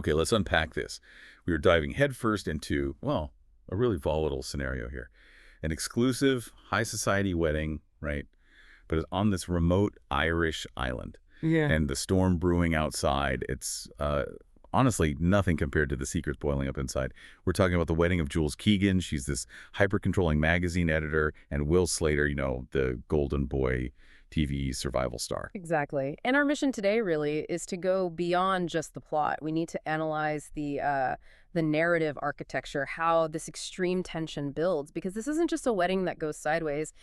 Okay, let's unpack this. We are diving headfirst into, well, a really volatile scenario here. An exclusive, high society wedding, right? But it's on this remote Irish island. Yeah. And the storm brewing outside, it's honestly nothing compared to the secrets boiling up inside. We're talking about the wedding of Jules Keegan. She's this hyper-controlling magazine editor, and Will Slater, the golden boy TV survival star. Exactly. And our mission today really is to go beyond just the plot. We need to analyze the narrative architecture, how this extreme tension builds, because this isn't just a wedding that goes sideways.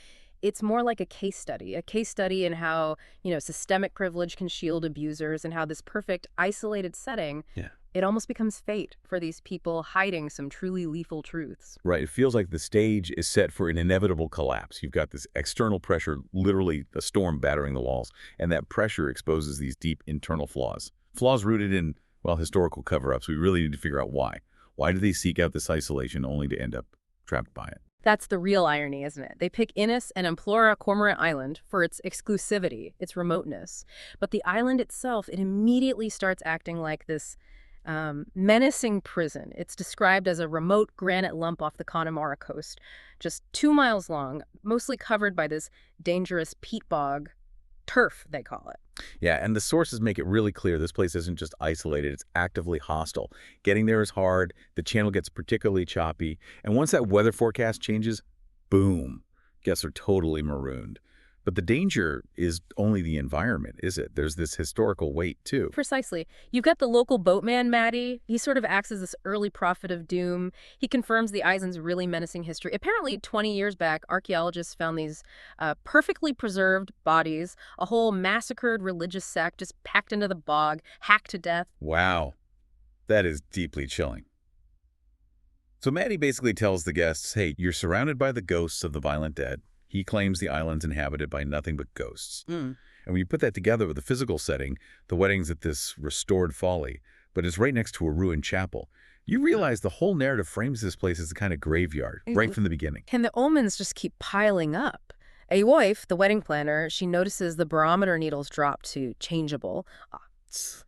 It's more like a case study in how, systemic privilege can shield abusers and how this perfect isolated setting, Yeah. it almost becomes fate for these people hiding some truly lethal truths. Right. It feels like the stage is set for an inevitable collapse. You've got this external pressure, literally a storm battering the walls, and that pressure exposes these deep internal flaws. Flaws rooted in, well, historical cover-ups. We really need to figure out why. Why do they seek out this isolation only to end up trapped by it? That's the real irony, isn't it? They pick Innis and Implora Cormorant Island for its exclusivity, its remoteness. But the island itself, it immediately starts acting like this menacing prison. It's described as a remote granite lump off the Connemara coast, just 2 miles long, mostly covered by this dangerous peat bog, turf, they call it. Yeah, and the sources make it really clear this place isn't just isolated, it's actively hostile. Getting there is hard, the channel gets particularly choppy, and once that weather forecast changes, boom, guests are totally marooned. But the danger is only the environment, is it? There's this historical weight, too. Precisely. You've got the local boatman, Matty. He sort of acts as this early prophet of doom. He confirms the island's really menacing history. Apparently, 20 years back, archaeologists found these perfectly preserved bodies, a whole massacred religious sect just packed into the bog, hacked to death. Wow, that is deeply chilling. So Maddie basically tells the guests, hey, you're surrounded by the ghosts of the violent dead. He claims the island's inhabited by nothing but ghosts. And when you put that together with the physical setting, the wedding's at this restored folly, but it's right next to a ruined chapel. You realize the whole narrative frames this place as a kind of graveyard, right from the beginning. And the omens just keep piling up. A wife, the wedding planner, she notices the barometer needles drop to changeable.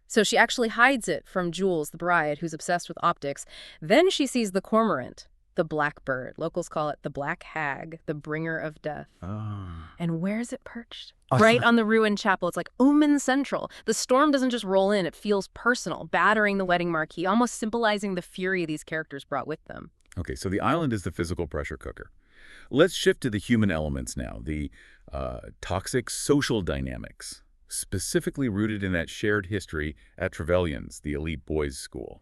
So she actually hides it from Jules, the bride, who's obsessed with optics. Then she sees the cormorant, the black bird. Locals call it the black hag, the bringer of death. Oh. And where's it perched? Right on the ruined chapel. It's like omen central. The storm doesn't just roll in, it feels personal, battering the wedding marquee, almost symbolizing the fury these characters brought with them. Okay, so the island is the physical pressure cooker. Let's shift to the human elements now, the toxic social dynamics, specifically rooted in that shared history at Trevelyan's, the elite boys' school.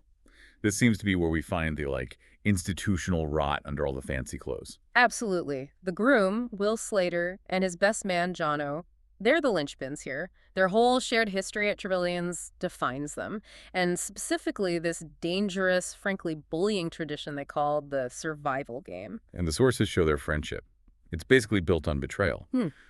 This seems to be where we find the, institutional rot under all the fancy clothes. Absolutely. The groom, Will Slater, and his best man, Jono, they're the linchpins here. Their whole shared history at Trevelyan's defines them. And specifically, this dangerous, frankly bullying tradition they call the survival game. And the sources show their friendship. It's basically built on betrayal.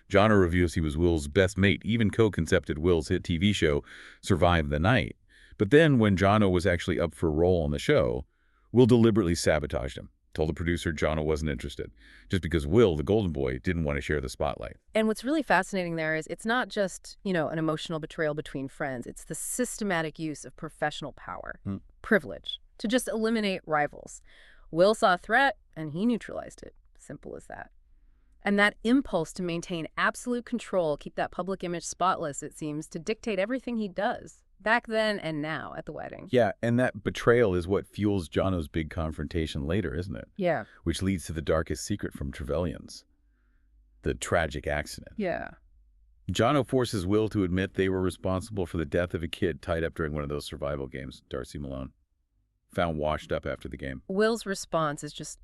Jono reveals he was Will's best mate, even co-concepted Will's hit TV show, Survive the Night. But then when Jono was actually up for a role on the show, Will deliberately sabotaged him, told the producer Jono wasn't interested, just because Will, the golden boy, didn't want to share the spotlight. And what's really fascinating there is it's not just, an emotional betrayal between friends. It's the systematic use of professional power, privilege, to just eliminate rivals. Will saw a threat, and he neutralized it. Simple as that. And that impulse to maintain absolute control, keep that public image spotless, it seems, to dictate everything he does. Back then and now at the wedding. Yeah, and that betrayal is what fuels Jono's big confrontation later, isn't it? Yeah. Which leads to the darkest secret from Trevelyan's, the tragic accident. Yeah. Jono forces Will to admit they were responsible for the death of a kid tied up during one of those survival games, Darcy Malone, found washed up after the game. Will's response is just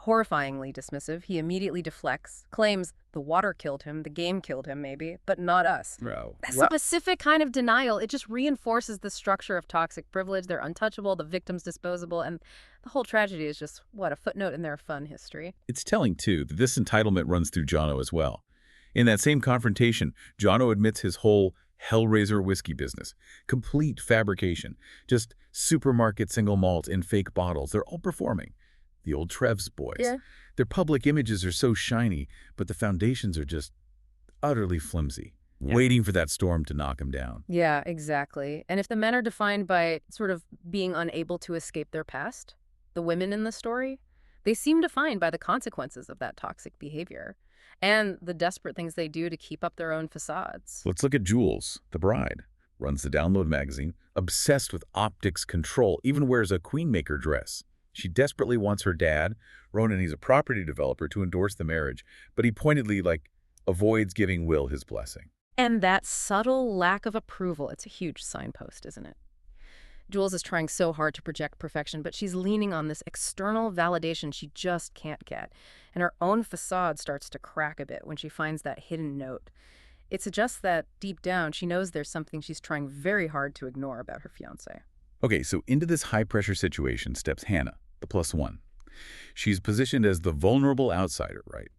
horrifyingly dismissive. He immediately deflects, claims the water killed him, the game killed him maybe, but not us. Bro. That's a specific kind of denial. It just reinforces the structure of toxic privilege. They're untouchable, the victim's disposable, and the whole tragedy is just, a footnote in their fun history. It's telling, too, that this entitlement runs through Jono as well. In that same confrontation, Jono admits his whole Hellraiser whiskey business. Complete fabrication. Just supermarket single malt in fake bottles. They're all performing. The old Trev's boys. Yeah. Their public images are so shiny, but the foundations are just utterly flimsy. waiting for that storm to knock him down. Yeah, exactly. And if the men are defined by sort of being unable to escape their past, the women in the story, they seem defined by the consequences of that toxic behavior and the desperate things they do to keep up their own facades. Let's look at Jules, the bride. Runs the Download magazine, obsessed with optics control, even wears a queenmaker dress. She desperately wants her dad, Ronan, he's a property developer, to endorse the marriage, but he pointedly, avoids giving Will his blessing. And that subtle lack of approval, it's a huge signpost, isn't it? Jules is trying so hard to project perfection, but she's leaning on this external validation she just can't get. And her own facade starts to crack a bit when she finds that hidden note. It suggests that, deep down, she knows there's something she's trying very hard to ignore about her fiancé. Okay, so into this high-pressure situation steps Hannah, the +1. She's positioned as the vulnerable outsider, right?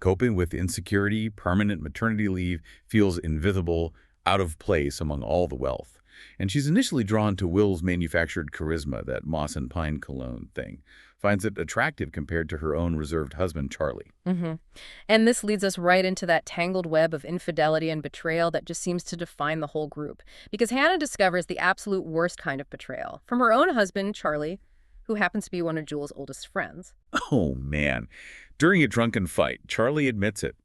Coping with insecurity, permanent maternity leave, feels invisible, out of place among all the wealth. And she's initially drawn to Will's manufactured charisma, that moss and pine cologne thing. Finds it attractive compared to her own reserved husband, Charlie. And this leads us right into that tangled web of infidelity and betrayal that just seems to define the whole group. Because Hannah discovers the absolute worst kind of betrayal from her own husband, Charlie, who happens to be one of Jules' oldest friends. Oh, man. During a drunken fight, Charlie admits it.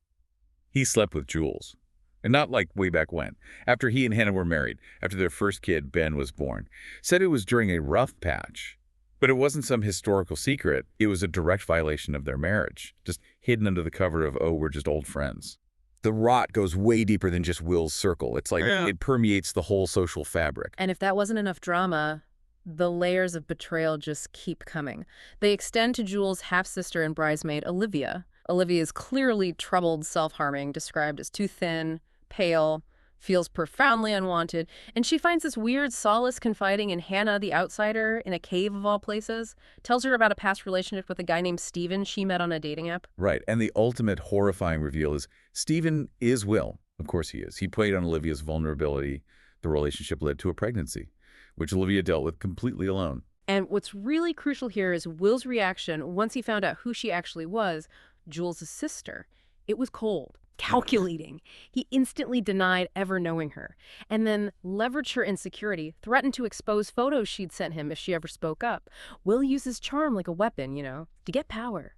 He slept with Jules. And not like way back when. After he and Hannah were married, after their first kid, Ben, was born. Said it was during a rough patch. But it wasn't some historical secret. It was a direct violation of their marriage, just hidden under the cover of, oh, we're just old friends. The rot goes way deeper than just Will's circle. It's like it permeates the whole social fabric. And if that wasn't enough drama, the layers of betrayal just keep coming. They extend to Jules' half-sister and bridesmaid, Olivia. Olivia is clearly troubled, self-harming, described as too thin, pale, feels profoundly unwanted, and she finds this weird solace confiding in Hannah, the outsider, in a cave of all places, tells her about a past relationship with a guy named Steven she met on a dating app. Right, and the ultimate horrifying reveal is Steven is Will. Of course he is. He played on Olivia's vulnerability. The relationship led to a pregnancy, which Olivia dealt with completely alone. And what's really crucial here is Will's reaction once he found out who she actually was, Jules' sister. It was cold. Calculating. He instantly denied ever knowing her, and then leveraged her insecurity, threatened to expose photos she'd sent him if she ever spoke up. Will uses charm like a weapon, to get power.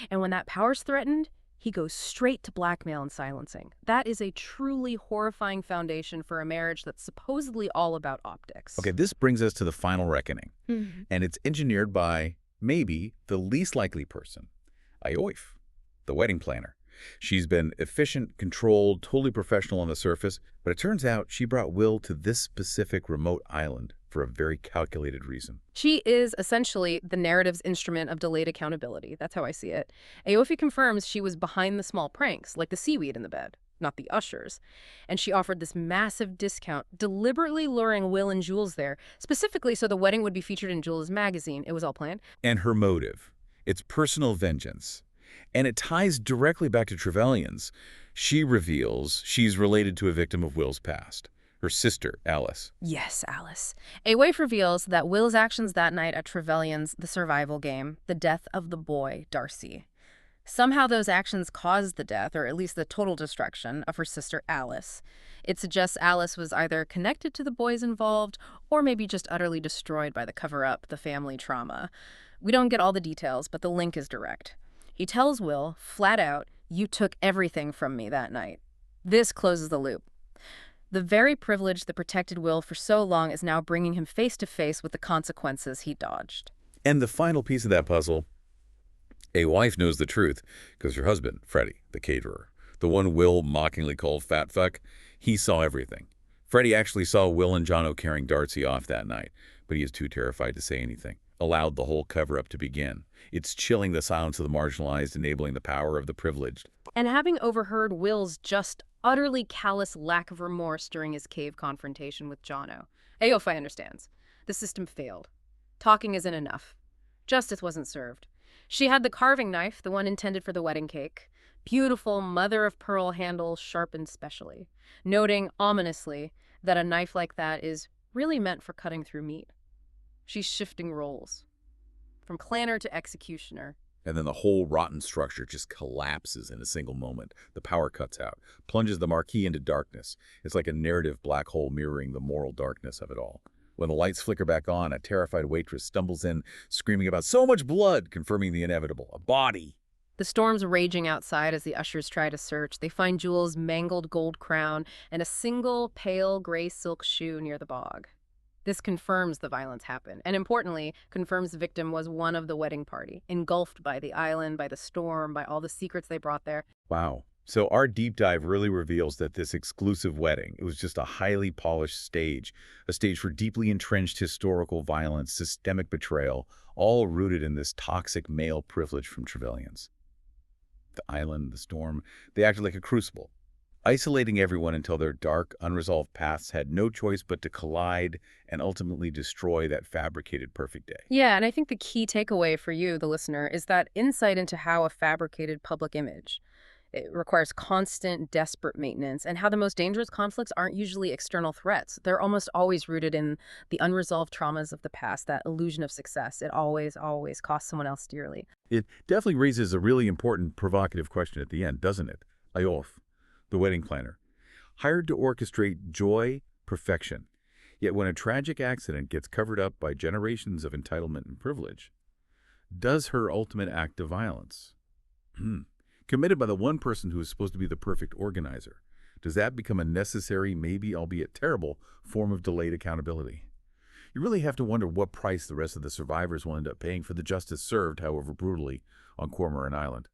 And when that power's threatened, he goes straight to blackmail and silencing. That is a truly horrifying foundation for a marriage that's supposedly all about optics. Okay, this brings us to the final reckoning, and it's engineered by maybe the least likely person, Aoif, the wedding planner. She's been efficient, controlled, totally professional on the surface, but it turns out she brought Will to this specific remote island for a very calculated reason. She is essentially the narrative's instrument of delayed accountability. That's how I see it. Aoife confirms she was behind the small pranks, like the seaweed in the bed, not the ushers. And she offered this massive discount, deliberately luring Will and Jules there, specifically so the wedding would be featured in Jules' magazine. It was all planned. And her motive, it's personal vengeance. And it ties directly back to Trevelyan's. She reveals she's related to a victim of Will's past, her sister, Alice. Yes, Alice. Aoife reveals that Will's actions that night at Trevelyan's The Survival Game, the death of the boy, Darcy. Somehow those actions caused the death, or at least the total destruction, of her sister, Alice. It suggests Alice was either connected to the boys involved, or maybe just utterly destroyed by the cover-up, the family trauma. We don't get all the details, but the link is direct. He tells Will, flat out, "You took everything from me that night." This closes the loop. The very privilege that protected Will for so long is now bringing him face to face with the consequences he dodged. And the final piece of that puzzle, a wife knows the truth because her husband, Freddie, the caterer, the one Will mockingly called fat fuck, he saw everything. Freddie actually saw Will and Jono carrying Darcy off that night, but he is too terrified to say anything. Allowed the whole cover-up to begin. It's chilling the silence of the marginalized, enabling the power of the privileged. And having overheard Will's just utterly callous lack of remorse during his cave confrontation with Jono, Aoife understands. The system failed. Talking isn't enough. Justice wasn't served. She had the carving knife, the one intended for the wedding cake. Beautiful mother-of-pearl handle sharpened specially, noting ominously that a knife like that is really meant for cutting through meat. She's shifting roles, from planner to executioner, And then the whole rotten structure just collapses in a single moment. The power cuts out, plunges the marquee into darkness. It's like a narrative black hole mirroring the moral darkness of it all. When the lights flicker back on, a terrified waitress stumbles in, screaming about so much blood, confirming the inevitable. A body. The storm's raging outside as the ushers try to search. They find Jules' mangled gold crown and a single pale gray silk shoe near the bog. This confirms the violence happened, and importantly, confirms the victim was one of the wedding party, engulfed by the island, by the storm, by all the secrets they brought there. Wow. So our deep dive really reveals that this exclusive wedding, it was just a highly polished stage, a stage for deeply entrenched historical violence, systemic betrayal, all rooted in this toxic male privilege from Trevelyan's. The island, the storm, they acted like a crucible, isolating everyone until their dark, unresolved paths had no choice but to collide and ultimately destroy that fabricated perfect day. Yeah, and I think the key takeaway for you, the listener, is that insight into how a fabricated public image, it requires constant, desperate maintenance, and how the most dangerous conflicts aren't usually external threats. They're almost always rooted in the unresolved traumas of the past, that illusion of success. It always, always costs someone else dearly. It definitely raises a really important, provocative question at the end, doesn't it? Ayof, the wedding planner, hired to orchestrate joy, perfection. Yet when a tragic accident gets covered up by generations of entitlement and privilege, does her ultimate act of violence, committed by the one person who is supposed to be the perfect organizer, does that become a necessary, maybe albeit terrible, form of delayed accountability? You really have to wonder what price the rest of the survivors will end up paying for the justice served, however brutally, on Cormorant Island.